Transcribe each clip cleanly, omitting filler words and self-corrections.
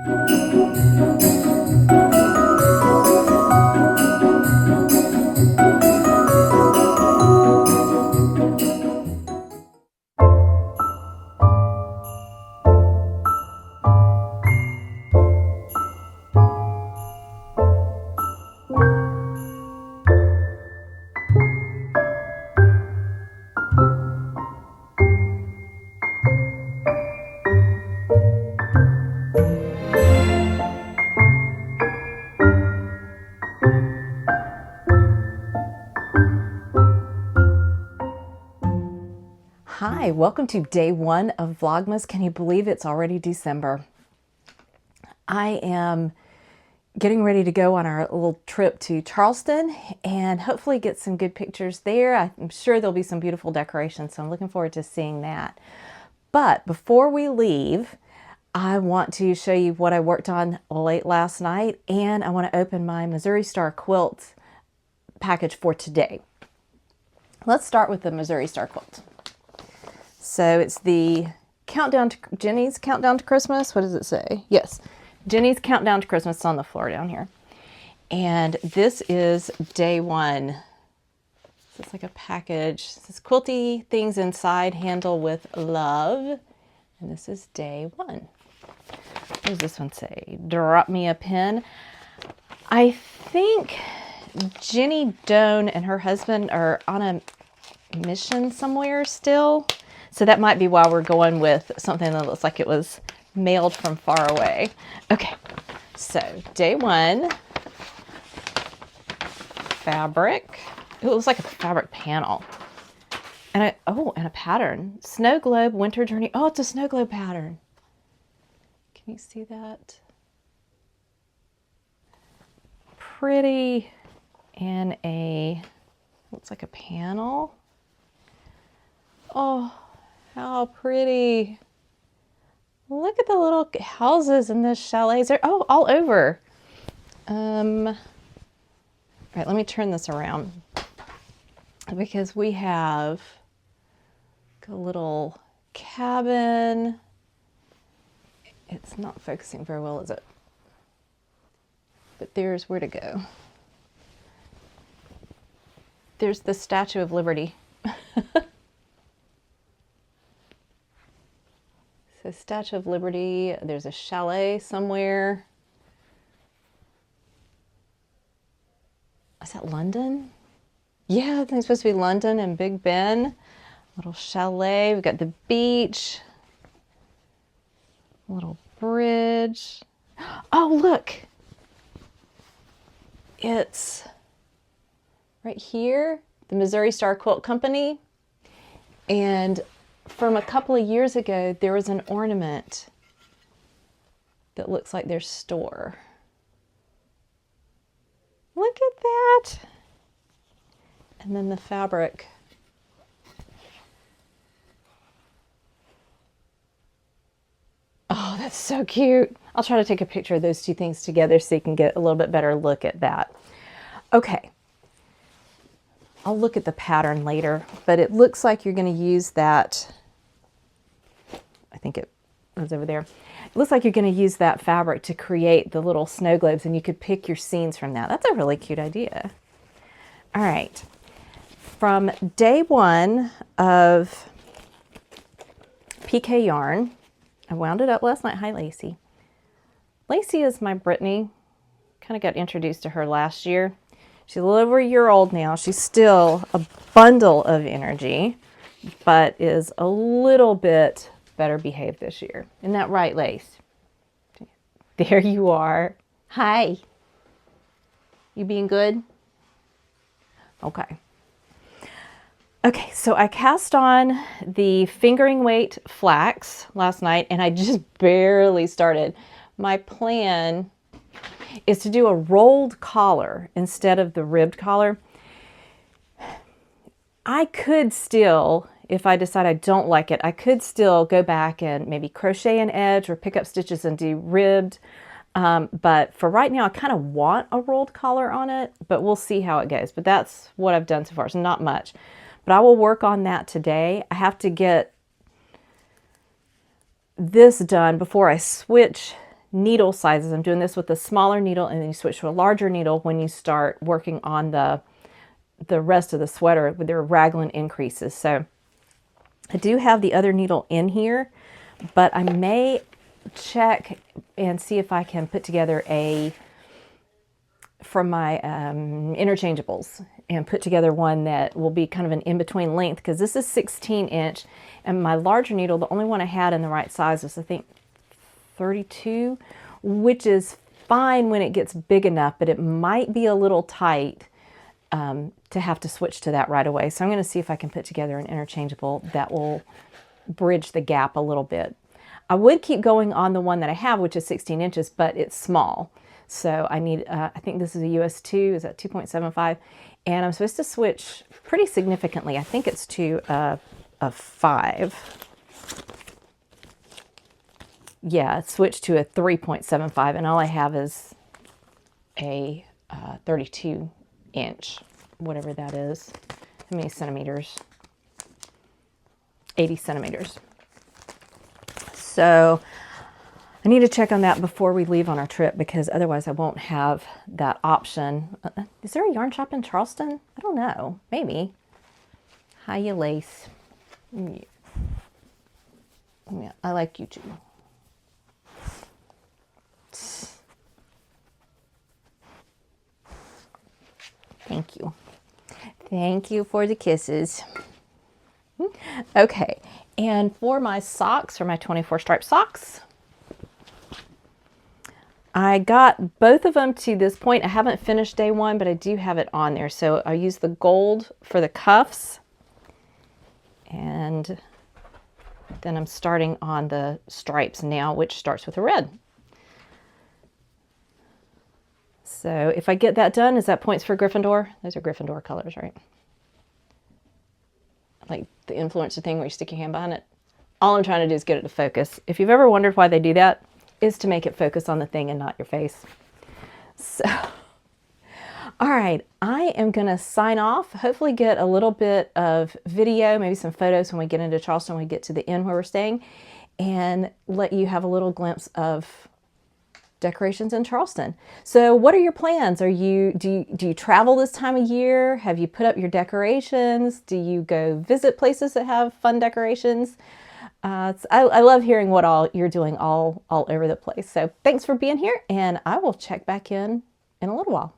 Hi, welcome to day one of Vlogmas. Can you believe it's already December? I am getting ready to go on our little trip to Charleston and hopefully get some good pictures there. I'm sure there'll be some beautiful decorations, so I'm looking forward to seeing that. But before we leave, I want to show you what I worked on late last night, and I want to open my Missouri Star quilt package for today. Let's start with the Missouri Star quilt. So it's the countdown to Jenny's Countdown to Christmas. What does it say? Yes, Jenny's Countdown to Christmas. It's on the floor down here. And this is day one. So it's like a package. This is quilty things inside, handle with love. And this is day one. What does this one say? Drop me a pin. I think Jenny Doan and her husband are on a mission somewhere still. So that might be why we're going with something that looks like it was mailed from far away. Okay, so day one, fabric. Ooh, it looks like a fabric panel. And and a pattern. Snow globe, winter journey. Oh, it's a snow globe pattern. Can you see that? Pretty. And looks like a panel. Oh, how pretty. Look at the little houses in this chalets. They're all over. All right, let me turn this around because we have a little cabin. It's not focusing very well, is it? But there's where to go. There's the Statue of Liberty. So Statue of Liberty, there's a chalet somewhere. Is that London? Yeah, I think it's supposed to be London and Big Ben. Little chalet, we've got the beach. Little bridge. Oh, look. It's right here, the Missouri Star Quilt Company. And from a couple of years ago, there was an ornament that looks like their store. Look at that. And then the fabric. Oh, that's so cute. I'll try to take a picture of those two things together so you can get a little bit better look at that. Okay. I'll look at the pattern later, but it looks like you're going to use that. I think it was over there. It looks like you're going to use that fabric to create the little snow globes, and you could pick your scenes from that. That's a really cute idea. All right. From day one of PK Yarn, I wound it up last night. Hi, Lacey. Lacey is my Brittany. Kind of got introduced to her last year. She's a little over a year old now. She's still a bundle of energy, but is a little bit better behaved this year. Isn't that right, Lace? There you are. Hi. You being good? Okay. Okay, so I cast on the fingering weight flax last night, and I just barely started. My plan is to do a rolled collar instead of the ribbed collar. I could still, if I decide I don't like it, I could still go back and maybe crochet an edge or pick up stitches and do ribbed. But for right now, I kind of want a rolled collar on it, but we'll see how it goes. But that's what I've done so far. It's not much, but I will work on that today. I have to get this done before I switch needle sizes. I'm doing this with a smaller needle, and then you switch to a larger needle when you start working on the rest of the sweater with their raglan increases. So I do have the other needle in here, but I may check and see if I can put together from my interchangeables and put together one that will be kind of an in-between length, because this is 16 inch and my larger needle, the only one I had in the right size was I think 32, which is fine when it gets big enough, but it might be a little tight to have to switch to that right away. So I'm going to see if I can put together an interchangeable that will bridge the gap a little bit. I would keep going on the one that I have, which is 16 inches, but it's small. So I need, I think this is a US 2, is that 2.75? And I'm supposed to switch pretty significantly. I think it's to a 5. Yeah, switch to a 3.75, and all I have is a 32 inch, whatever that is. How many centimeters? 80 centimeters. So I need to check on that before we leave on our trip, because otherwise I won't have that option. Is there a yarn shop in Charleston? I don't know. Maybe. Hiya Lace. Yeah, I like you too. Thank you. Thank you for the kisses. Okay, and for my socks, for my 24 stripe socks, I got both of them to this point. I haven't finished day one, but I do have it on there. So I use the gold for the cuffs, and then I'm starting on the stripes now, which starts with a red. So if I get that done, is that points for Gryffindor? Those are Gryffindor colors, right? Like the influencer thing where you stick your hand behind it. All I'm trying to do is get it to focus. If you've ever wondered why they do that, is to make it focus on the thing and not your face. So, all right, I am gonna sign off, hopefully get a little bit of video, maybe some photos when we get into Charleston, when we get to the inn where we're staying, and let you have a little glimpse of decorations in Charleston. So what are your plans? Do you travel this time of year? Have you put up your decorations? Do you go visit places that have fun decorations? I love hearing what all you're doing all over the place. So thanks for being here, and I will check back in a little while.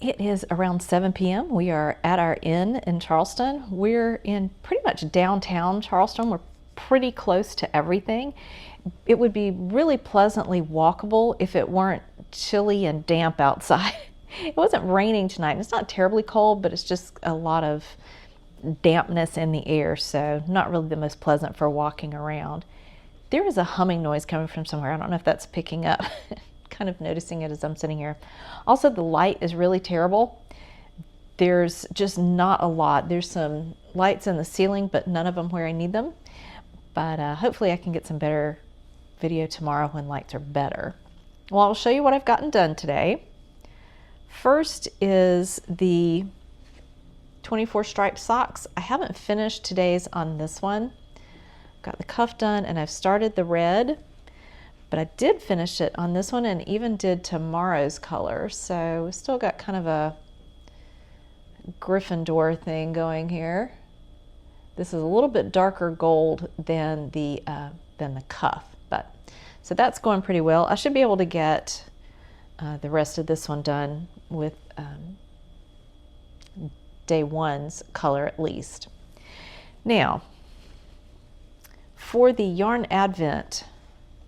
It is around 7 p.m. We are at our inn in Charleston. We're in pretty much downtown Charleston. We're pretty close to everything. It would be really pleasantly walkable if it weren't chilly and damp outside. It wasn't raining tonight. It's not terribly cold, but it's just a lot of dampness in the air, so not really the most pleasant for walking around. There is a humming noise coming from somewhere. I don't know if that's picking up. Kind of noticing it as I'm sitting here. Also, the light is really terrible. There's just not a lot. There's some lights in the ceiling, but none of them where I need them. But hopefully I can get some better video tomorrow when lights are better. Well, I'll show you what I've gotten done today. First is the 24 striped socks. I haven't finished today's on this one. Got the cuff done, and I've started the red. But I did finish it on this one and even did tomorrow's color. So we still got kind of a Gryffindor thing going here. This is a little bit darker gold than the cuff, but so that's going pretty well. I should be able to get the rest of this one done with day one's color at least. Now, for the Yarn Advent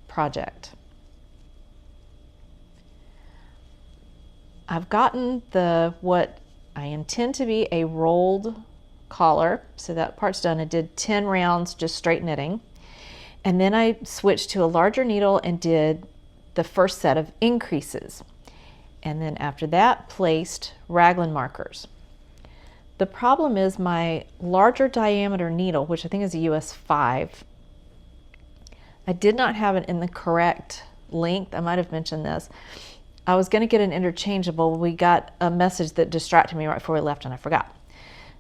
project, I've gotten what I intend to be a rolled collar, so that part's done. I did 10 rounds just straight knitting, and then I switched to a larger needle and did the first set of increases, and then after that placed raglan markers. The problem is my larger diameter needle, which I think is a US 5, I did not have it in the correct length. I might have mentioned this. I was going to get an interchangeable. We got a message that distracted me right before we left and I forgot.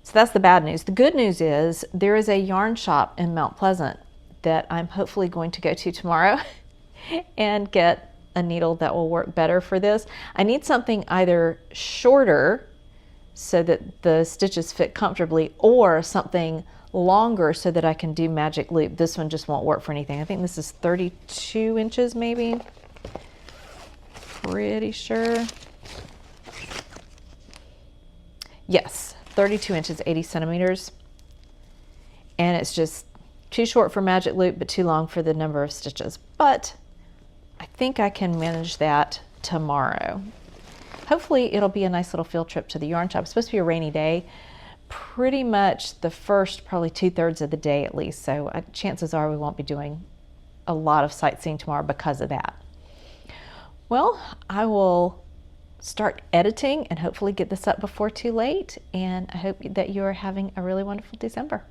So that's the bad news. The good news is there is a yarn shop in Mount Pleasant that I'm hopefully going to go to tomorrow and get a needle that will work better for this. I need something either shorter so that the stitches fit comfortably, or something longer so that I can do magic loop. This one just won't work for anything. I think this is 32 inches maybe. Pretty sure. Yes, 32 inches, 80 centimeters. And it's just too short for magic loop, but too long for the number of stitches. But I think I can manage that tomorrow. Hopefully it'll be a nice little field trip to the yarn shop. It's supposed to be a rainy day. Pretty much the first, probably 2/3 of the day at least. So chances are we won't be doing a lot of sightseeing tomorrow because of that. Well, I will start editing and hopefully get this up before too late. And I hope that you are having a really wonderful December.